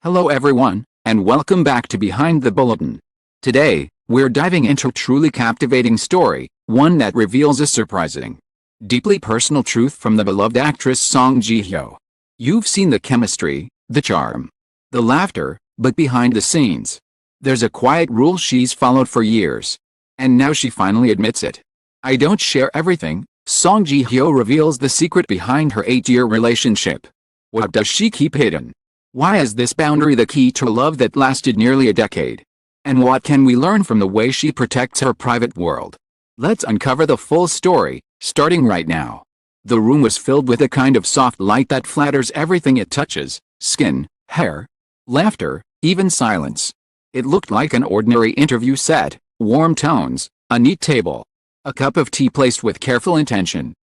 Hello everyone, and welcome back to Behind the Bulletin. Today, we're diving into a truly captivating story, one that reveals a surprising, deeply personal truth from the beloved actress Song Ji-hyo. You've seen the chemistry, the charm, the laughter, but behind the scenes, there's a quiet rule she's followed for years. And now she finally admits it. I don't share everything, Song Ji-hyo reveals the secret behind her 8-year relationship. What does she keep hidden? Why is this boundary the key to a love that lasted nearly a decade? And what can we learn from the way she protects her private world? Let's uncover the full story, starting right now. The room was filled with a kind of soft light that flatters everything it touches: skin, hair, laughter, even silence. It looked like an ordinary interview set: warm tones, a neat table, a cup of tea placed with careful intention.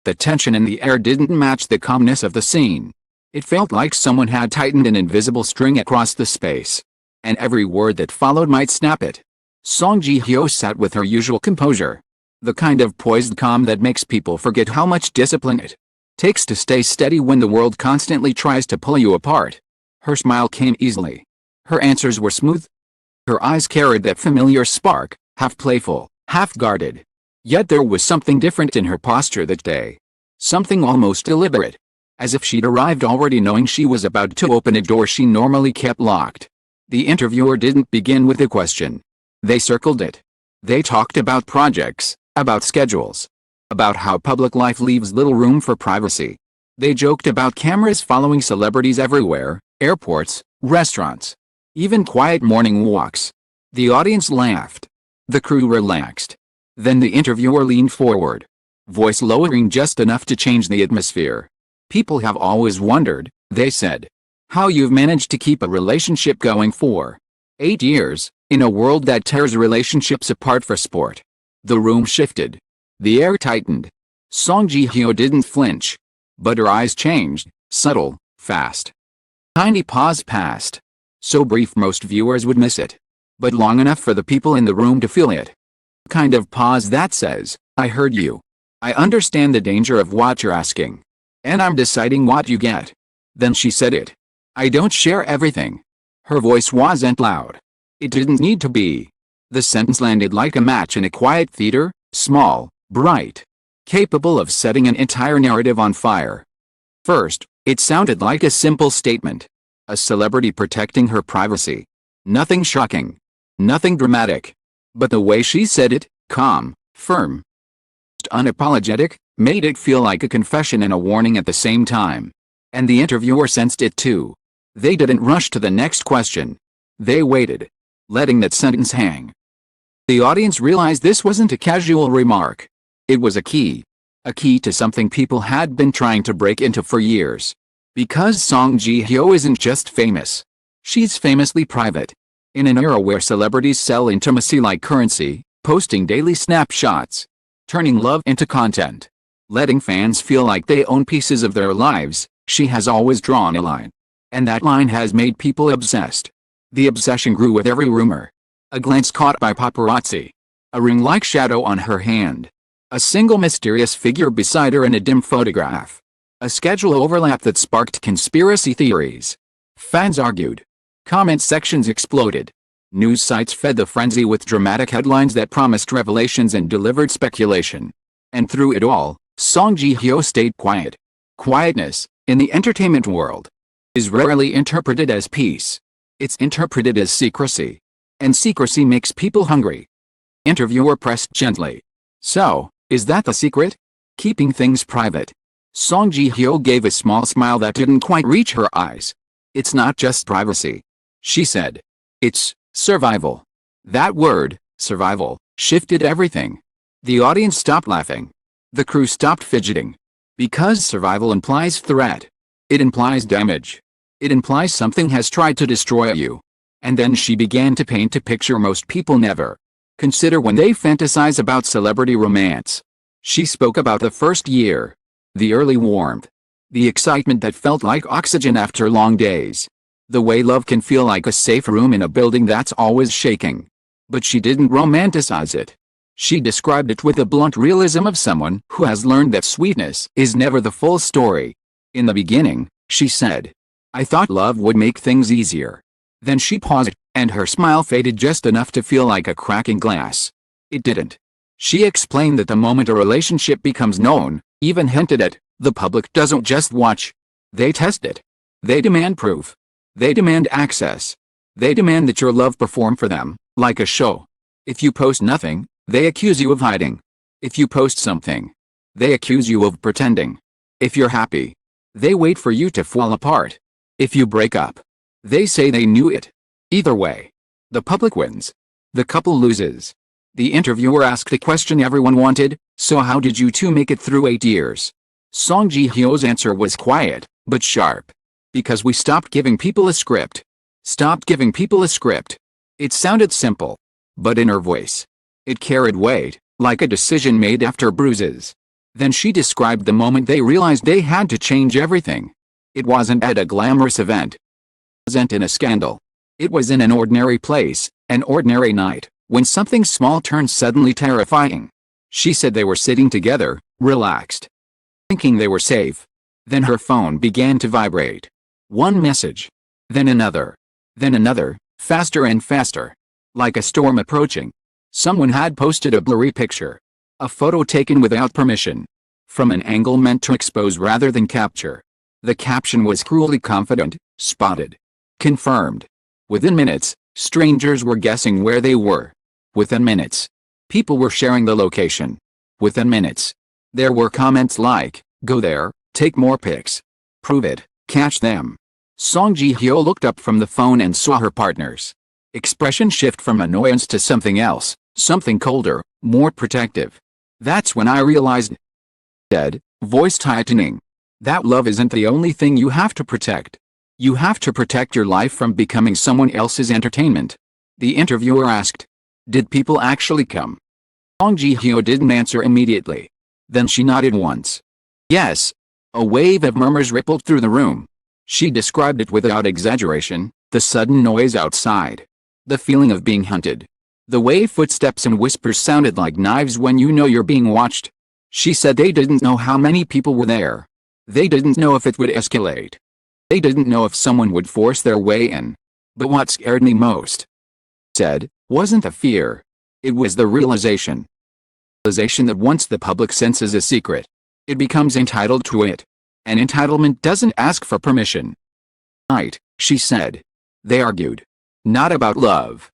The tension in the air didn't match the calmness of the scene. It felt like someone had tightened an invisible string across the space, and every word that followed might snap it. Song Ji-hyo sat with her usual composure, the kind of poised calm that makes people forget how much discipline it takes to stay steady when the world constantly tries to pull you apart. Her smile came easily. Her answers were smooth. Her eyes carried that familiar spark, half playful, half guarded. Yet there was something different in her posture that day. Something almost deliberate. As if she'd arrived already knowing she was about to open a door she normally kept locked. The interviewer didn't begin with a question. They circled it. They talked about projects, about schedules, about how public life leaves little room for privacy. They joked about cameras following celebrities everywhere, airports, restaurants, even quiet morning walks. The audience laughed. The crew relaxed. Then the interviewer leaned forward, voice lowering just enough to change the atmosphere. People have always wondered, they said, how you've managed to keep a relationship going for 8 years, in a world that tears relationships apart for sport. The room shifted. The air tightened. Song Ji-hyo didn't flinch, but her eyes changed, subtle, fast. Tiny pause passed. So brief most viewers would miss it, but long enough for the people in the room to feel it. Kind of pause that says, I heard you. I understand the danger of what you're asking. And I'm deciding what you get. Then she said it. I don't share everything. Her voice wasn't loud. It didn't need to be. The sentence landed like a match in a quiet theater, small, bright, capable of setting an entire narrative on fire. First, it sounded like a simple statement. A celebrity protecting her privacy. Nothing shocking. Nothing dramatic. But the way she said it, calm, firm, unapologetic, made it feel like a confession and a warning at the same time. And the interviewer sensed it too. They didn't rush to the next question. They waited, letting that sentence hang. The audience realized this wasn't a casual remark. It was a key to something people had been trying to break into for years. Because Song Ji-hyo isn't just famous. She's famously private. In an era where celebrities sell intimacy like currency, posting daily snapshots, turning love into content, letting fans feel like they own pieces of their lives, she has always drawn a line. And that line has made people obsessed. The obsession grew with every rumor. A glance caught by paparazzi. A ring-like shadow on her hand. A single mysterious figure beside her in a dim photograph. A schedule overlap that sparked conspiracy theories. Fans argued. Comment sections exploded. News sites fed the frenzy with dramatic headlines that promised revelations and delivered speculation. And through it all, Song Ji-hyo stayed quiet. Quietness, in the entertainment world, is rarely interpreted as peace. It's interpreted as secrecy. And secrecy makes people hungry. Interviewer pressed gently. So, is that the secret? Keeping things private. Song Ji-hyo gave a small smile that didn't quite reach her eyes. It's not just privacy, she said. It's survival. That word, survival, shifted everything. The audience stopped laughing. The crew stopped fidgeting. Because survival implies threat. It implies damage. It implies something has tried to destroy you. And then she began to paint a picture most people never consider when they fantasize about celebrity romance. She spoke about the first year. The early warmth. The excitement that felt like oxygen after long days. The way love can feel like a safe room in a building that's always shaking. But she didn't romanticize it. She described it with the blunt realism of someone who has learned that sweetness is never the full story. In the beginning, she said, I thought love would make things easier. Then she paused, and her smile faded just enough to feel like a crack in glass. It didn't. She explained that the moment a relationship becomes known, even hinted at, the public doesn't just watch. They test it. They demand proof. They demand access. They demand that your love perform for them, like a show. If you post nothing, they accuse you of hiding. If you post something, they accuse you of pretending. If you're happy, they wait for you to fall apart. If you break up, they say they knew it. Either way, the public wins. The couple loses. The interviewer asked the question everyone wanted, so how did you two make it through 8 years? Song Ji-hyo's answer was quiet, but sharp. Because we stopped giving people a script. Stopped giving people a script. It sounded simple. But in her voice, it carried weight, like a decision made after bruises. Then she described the moment they realized they had to change everything. It wasn't at a glamorous event. It wasn't in a scandal. It was in an ordinary place, an ordinary night, when something small turned suddenly terrifying. She said they were sitting together, relaxed, thinking they were safe. Then her phone began to vibrate. One message. Then another. Then another, faster and faster. Like a storm approaching. Someone had posted a blurry picture. A photo taken without permission. From an angle meant to expose rather than capture. The caption was cruelly confident, spotted. Confirmed. Within minutes, strangers were guessing where they were. Within minutes, people were sharing the location. Within minutes, there were comments like, go there, take more pics. Prove it, catch them. Song Ji-hyo looked up from the phone and saw her partner's expression shift from annoyance to something else, something colder, more protective. That's when I realized, said, voice tightening, that love isn't the only thing you have to protect. You have to protect your life from becoming someone else's entertainment. The interviewer asked, did people actually come? Song Ji-hyo didn't answer immediately. Then she nodded once. Yes. A wave of murmurs rippled through the room. She described it without exaggeration, the sudden noise outside. The feeling of being hunted. The way footsteps and whispers sounded like knives when you know you're being watched. She said they didn't know how many people were there. They didn't know if it would escalate. They didn't know if someone would force their way in. But what scared me most, said, wasn't the fear. It was the realization. Realization that once the public senses a secret, it becomes entitled to it. And entitlement doesn't ask for permission. Right, she said. They argued. Not about love.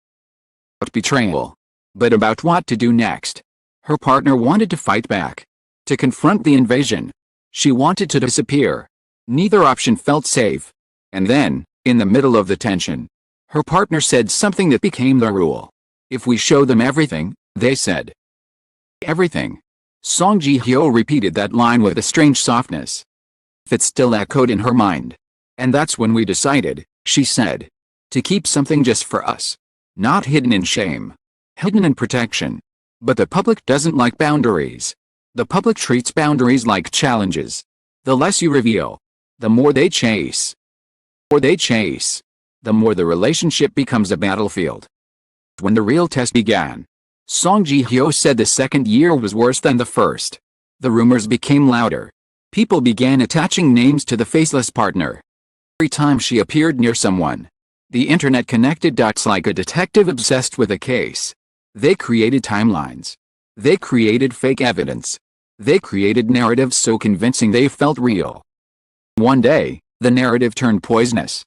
About betrayal. But about what to do next. Her partner wanted to fight back. To confront the invasion. She wanted to disappear. Neither option felt safe. And then, in the middle of the tension, her partner said something that became the rule. If we show them everything, they said. Everything. Song Ji-hyo repeated that line with a strange softness. It still echoed in her mind. And that's when we decided, she said, to keep something just for us. Not hidden in shame. Hidden in protection. But the public doesn't like boundaries. The public treats boundaries like challenges. The less you reveal, the more they chase. The more they chase, the more the relationship becomes a battlefield. When the real test began, Song Ji-hyo said the second year was worse than the first. The rumors became louder. People began attaching names to the faceless partner. Every time she appeared near someone, the internet connected dots like a detective obsessed with a case. They created timelines. They created fake evidence. They created narratives so convincing they felt real. One day, the narrative turned poisonous.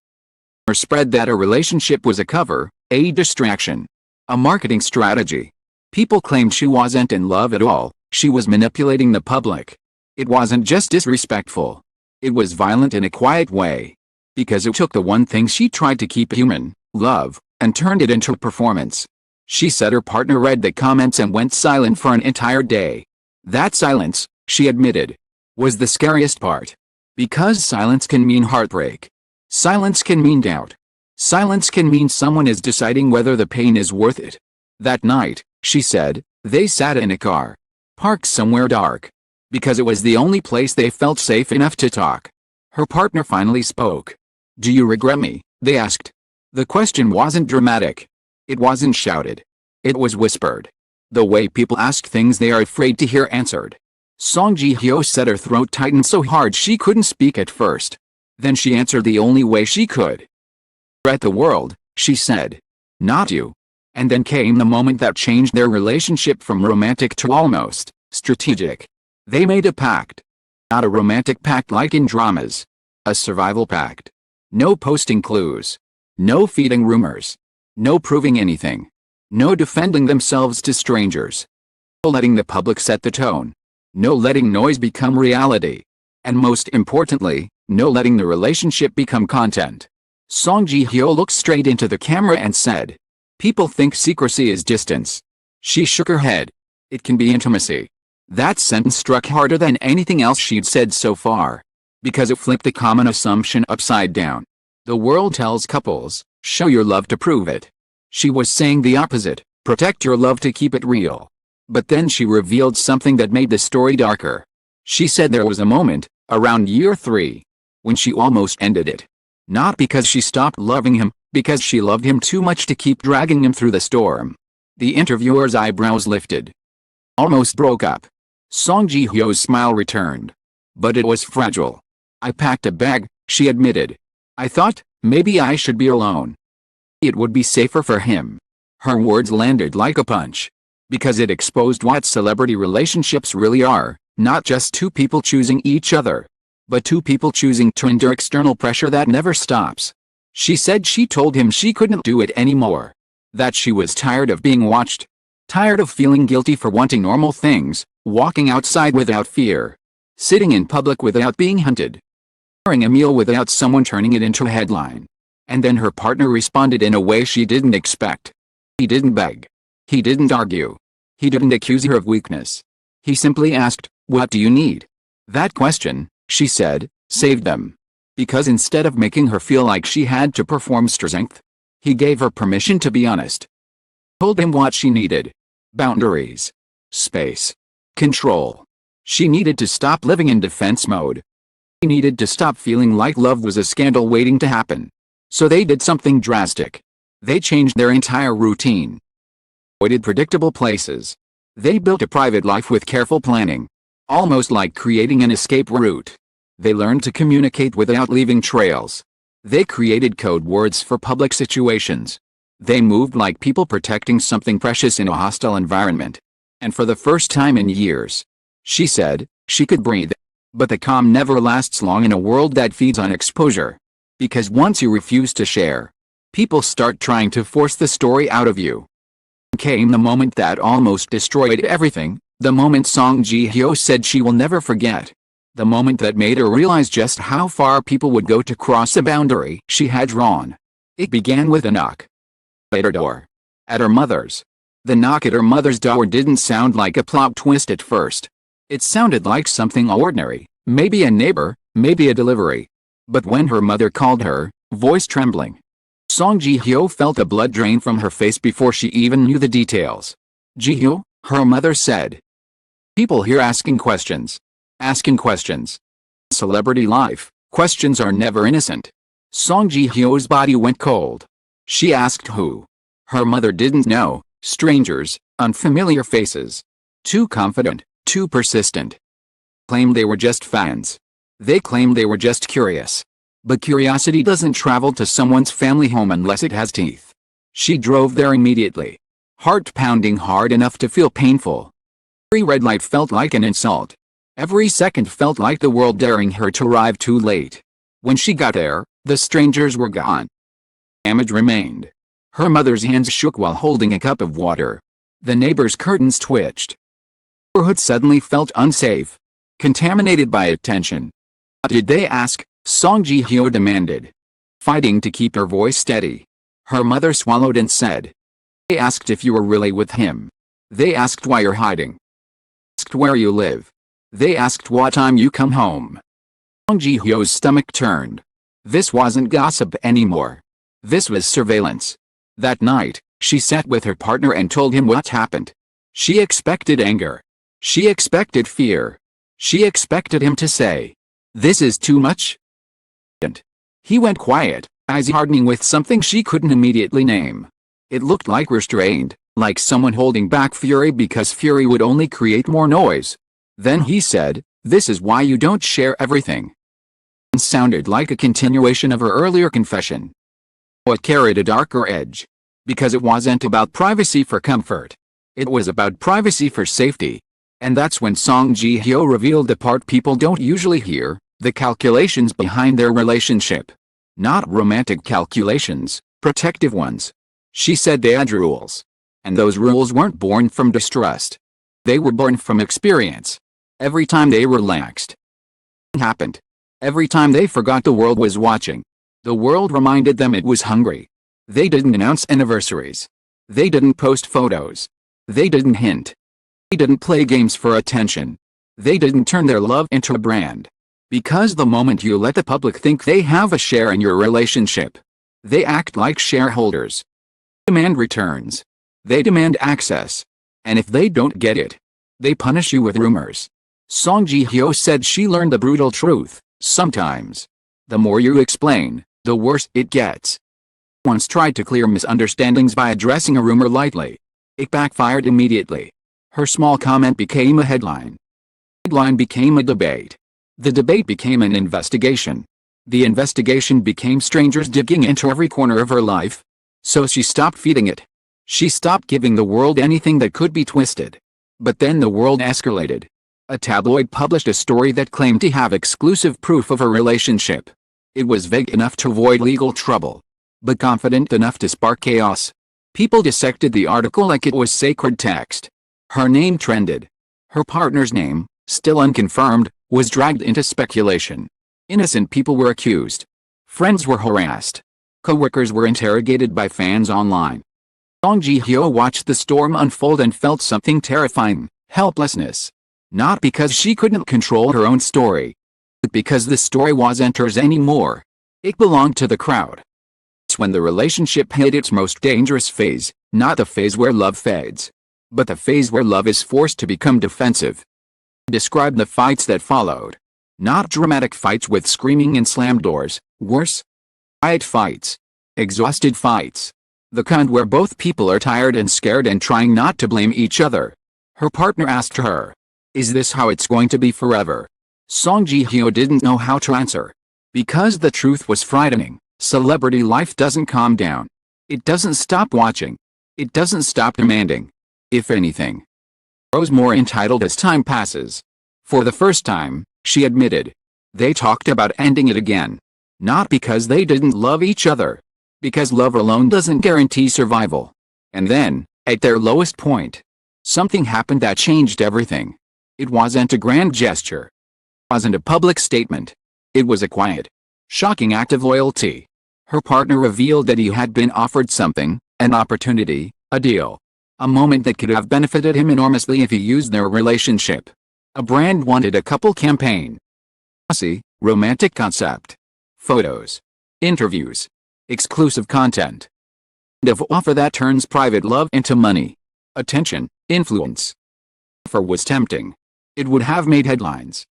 Or spread that a relationship was a cover, a distraction, a marketing strategy. People claimed she wasn't in love at all, she was manipulating the public. It wasn't just disrespectful. It was violent in a quiet way. Because it took the one thing she tried to keep human, love, and turned it into a performance. She said her partner read the comments and went silent for an entire day. That silence, she admitted, was the scariest part. Because silence can mean heartbreak. Silence can mean doubt. Silence can mean someone is deciding whether the pain is worth it. That night, she said, they sat in a car, parked somewhere dark. Because it was the only place they felt safe enough to talk. Her partner finally spoke. Do you regret me? They asked. The question wasn't dramatic. It wasn't shouted. It was whispered. The way people ask things they are afraid to hear answered. Song Ji-hyo said her throat tightened so hard she couldn't speak at first. Then she answered the only way she could. "Regret the world," she said. "Not you." And then came the moment that changed their relationship from romantic to almost strategic. They made a pact. Not a romantic pact like in dramas. A survival pact. No posting clues. No feeding rumors. No proving anything. No defending themselves to strangers. No letting the public set the tone. No letting noise become reality. And most importantly, no letting the relationship become content. Song Ji-hyo looked straight into the camera and said, "People think secrecy is distance." She shook her head. "It can be intimacy." That sentence struck harder than anything else she'd said so far. Because it flipped the common assumption upside down. The world tells couples, show your love to prove it. She was saying the opposite, protect your love to keep it real. But then she revealed something that made the story darker. She said there was a moment, around year 3, when she almost ended it. Not because she stopped loving him, because she loved him too much to keep dragging him through the storm. The interviewer's eyebrows lifted. Almost broke up. Song Ji-hyo's smile returned. But it was fragile. "I packed a bag," she admitted. "I thought, maybe I should be alone. It would be safer for him." Her words landed like a punch. Because it exposed what celebrity relationships really are, not just two people choosing each other, but two people choosing to endure external pressure that never stops. She said she told him she couldn't do it anymore. That she was tired of being watched. Tired of feeling guilty for wanting normal things, walking outside without fear. Sitting in public without being hunted. Sharing a meal without someone turning it into a headline. And then her partner responded in a way she didn't expect. He didn't beg. He didn't argue. He didn't accuse her of weakness. He simply asked, "What do you need?" That question, she said, saved them. Because instead of making her feel like she had to perform strength, he gave her permission to be honest. Told him what she needed. Boundaries. Space. Control. She needed to stop living in defense mode. She needed to stop feeling like love was a scandal waiting to happen. So they did something drastic. They changed their entire routine. Avoided predictable places. They built a private life with careful planning. Almost like creating an escape route. They learned to communicate without leaving trails. They created code words for public situations. They moved like people protecting something precious in a hostile environment. And for the first time in years, she said, she could breathe. But the calm never lasts long in a world that feeds on exposure. Because once you refuse to share, people start trying to force the story out of you. Came the moment that almost destroyed everything, the moment Song Ji-hyo said she will never forget. The moment that made her realize just how far people would go to cross a boundary she had drawn. It began with a knock. At her door. At her mother's. The knock at her mother's door didn't sound like a plot twist at first. It sounded like something ordinary, maybe a neighbor, maybe a delivery. But when her mother called her, voice trembling, Song Ji-hyo felt the blood drain from her face before she even knew the details. "Ji-hyo," her mother said. "People here asking questions. Asking questions. Celebrity life, questions are never innocent." Song Ji-hyo's body went cold. She asked who. Her mother didn't know. Strangers, unfamiliar faces. Too confident, too persistent. Claimed they were just fans. They claimed they were just curious. But curiosity doesn't travel to someone's family home unless it has teeth. She drove there immediately. Heart pounding hard enough to feel painful. Every red light felt like an insult. Every second felt like the world daring her to arrive too late. When she got there, the strangers were gone. Damage remained. Her mother's hands shook while holding a cup of water. The neighbor's curtains twitched. The neighborhood suddenly felt unsafe. Contaminated by attention. What did they ask? Song Ji-hyo demanded. Fighting to keep her voice steady. Her mother swallowed and said. They asked if you were really with him. They asked why you're hiding. Asked where you live. They asked what time you come home. Song Ji-hyo's stomach turned. This wasn't gossip anymore. This was surveillance. That night, she sat with her partner and told him what happened. She expected anger. She expected fear. She expected him to say, "This is too much." And he went quiet, eyes hardening with something she couldn't immediately name. It looked like restrained, like someone holding back fury because fury would only create more noise. Then he said, "This is why you don't share everything." Sounded like a continuation of her earlier confession. It carried a darker edge. Because it wasn't about privacy for comfort. It was about privacy for safety. And that's when Song Ji-hyo revealed the part people don't usually hear, the calculations behind their relationship. Not romantic calculations, protective ones. She said they had rules. And those rules weren't born from distrust. They were born from experience. Every time they relaxed, it happened. Every time they forgot the world was watching, the world reminded them it was hungry. They didn't announce anniversaries. They didn't post photos. They didn't hint. They didn't play games for attention. They didn't turn their love into a brand. Because the moment you let the public think they have a share in your relationship, they act like shareholders. They demand returns. They demand access. And if they don't get it, they punish you with rumors. Song Ji-hyo said she learned the brutal truth. Sometimes, the more you explain, the worse it gets. Once tried to clear misunderstandings by addressing a rumor lightly. It backfired immediately. Her small comment became a headline. The headline became a debate. The debate became an investigation. The investigation became strangers digging into every corner of her life. So she stopped feeding it. She stopped giving the world anything that could be twisted. But then the world escalated. A tabloid published a story that claimed to have exclusive proof of her relationship. It was vague enough to avoid legal trouble, but confident enough to spark chaos. People dissected the article like it was sacred text. Her name trended. Her partner's name, still unconfirmed, was dragged into speculation. Innocent people were accused. Friends were harassed. Co-workers were interrogated by fans online. Song Ji-hyo watched the storm unfold and felt something terrifying, helplessness. Not because she couldn't control her own story, but because the story wasn't hers anymore. It belonged to the crowd. It's when the relationship hit its most dangerous phase, not the phase where love fades, but the phase where love is forced to become defensive. Describe the fights that followed. Not dramatic fights with screaming and slammed doors, worse, quiet fights. Exhausted fights. The kind where both people are tired and scared and trying not to blame each other. Her partner asked her, "Is this how it's going to be forever?" Song Ji-hyo didn't know how to answer. Because the truth was frightening. Celebrity life doesn't calm down. It doesn't stop watching. It doesn't stop demanding. If anything, it grows more entitled as time passes. For the first time, she admitted, they talked about ending it again. Not because they didn't love each other. Because love alone doesn't guarantee survival. And then, at their lowest point, something happened that changed everything. It wasn't a grand gesture. It wasn't a public statement. It was a quiet, shocking act of loyalty. Her partner revealed that he had been offered something, an opportunity, a deal. A moment that could have benefited him enormously if he used their relationship. A brand wanted a couple campaign. Glossy, romantic concept. Photos. Interviews. Exclusive content. And an offer that turns private love into money. Attention, influence. The offer was tempting. It would have made headlines.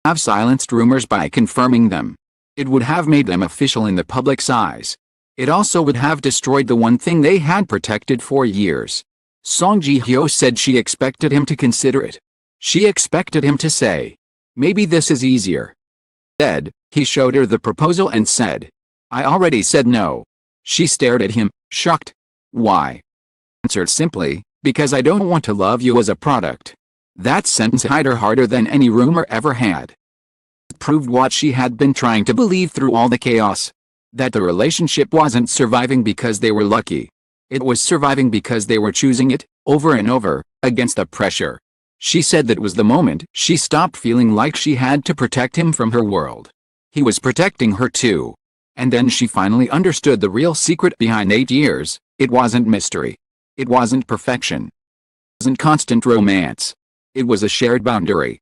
Have silenced rumors by confirming them. It would have made them official in the public's eyes. It also would have destroyed the one thing they had protected for years. Song Ji-hyo said she expected him to consider it. She expected him to say, "Maybe this is easier." Instead, he showed her the proposal and said, "I already said no." She stared at him, shocked. "Why?" Answered simply, "Because I don't want to love you as a product." That sentence hit her harder than any rumor ever had. It proved what she had been trying to believe through all the chaos. That the relationship wasn't surviving because they were lucky. It was surviving because they were choosing it, over and over, against the pressure. She said that was the moment she stopped feeling like she had to protect him from her world. He was protecting her too. And then she finally understood the real secret behind 8 years. It wasn't mystery. It wasn't perfection. It wasn't constant romance. It was a shared boundary.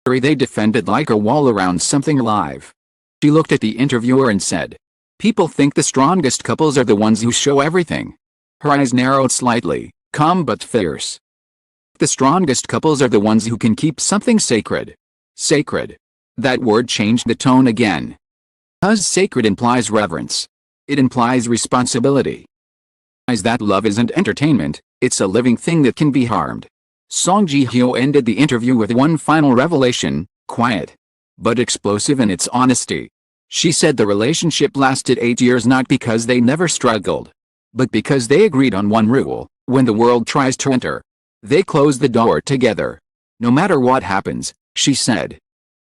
They defended like a wall around something alive. She looked at the interviewer and said, "People think the strongest couples are the ones who show everything." Her eyes narrowed slightly, calm but fierce. The strongest couples are the ones who can keep something sacred. Sacred. That word changed the tone again. Because sacred implies reverence. It implies responsibility. It implies that love isn't entertainment, it's a living thing that can be harmed. Song Ji-hyo ended the interview with one final revelation, quiet, but explosive in its honesty. She said the relationship lasted 8 years not because they never struggled, but because they agreed on one rule: when the world tries to enter, they close the door together. No matter what happens, she said,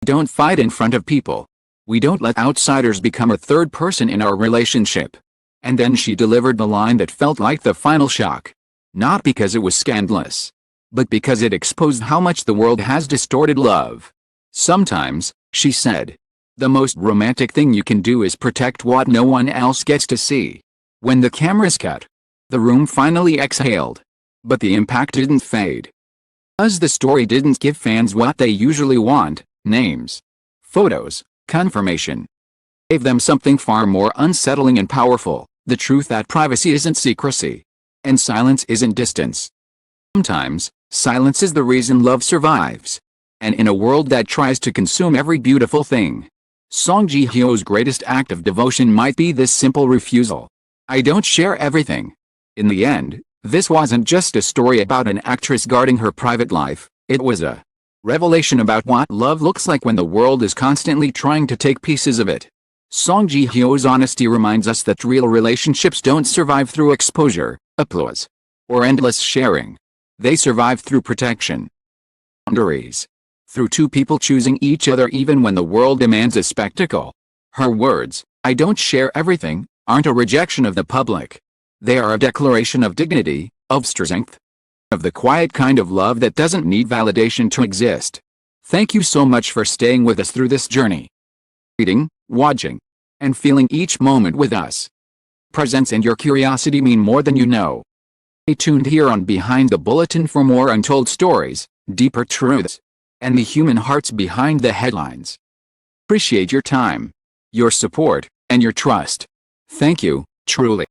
don't fight in front of people. We don't let outsiders become a third person in our relationship. And then she delivered the line that felt like the final shock. Not because it was scandalous, but because it exposed how much the world has distorted love. Sometimes, she said, the most romantic thing you can do is protect what no one else gets to see. When the cameras cut, the room finally exhaled. But the impact didn't fade. As the story didn't give fans what they usually want: names, photos, confirmation. It gave them something far more unsettling and powerful: the truth that privacy isn't secrecy, and silence isn't distance. Sometimes, silence is the reason love survives. And in a world that tries to consume every beautiful thing, Song Ji-hyo's greatest act of devotion might be this simple refusal. I don't share everything. In the end, this wasn't just a story about an actress guarding her private life, it was a revelation about what love looks like when the world is constantly trying to take pieces of it. Song Ji-hyo's honesty reminds us that real relationships don't survive through exposure, applause, or endless sharing. They survive through protection, boundaries, through two people choosing each other even when the world demands a spectacle. Her words, "I don't share everything," aren't a rejection of the public. They are a declaration of dignity, of strength, of the quiet kind of love that doesn't need validation to exist. Thank you so much for staying with us through this journey. Reading, watching, and feeling each moment with us. Presence and your curiosity mean more than you know. Stay tuned here on Behind the Bulletin for more untold stories, deeper truths, and the human hearts behind the headlines. Appreciate your time, your support, and your trust. Thank you, truly.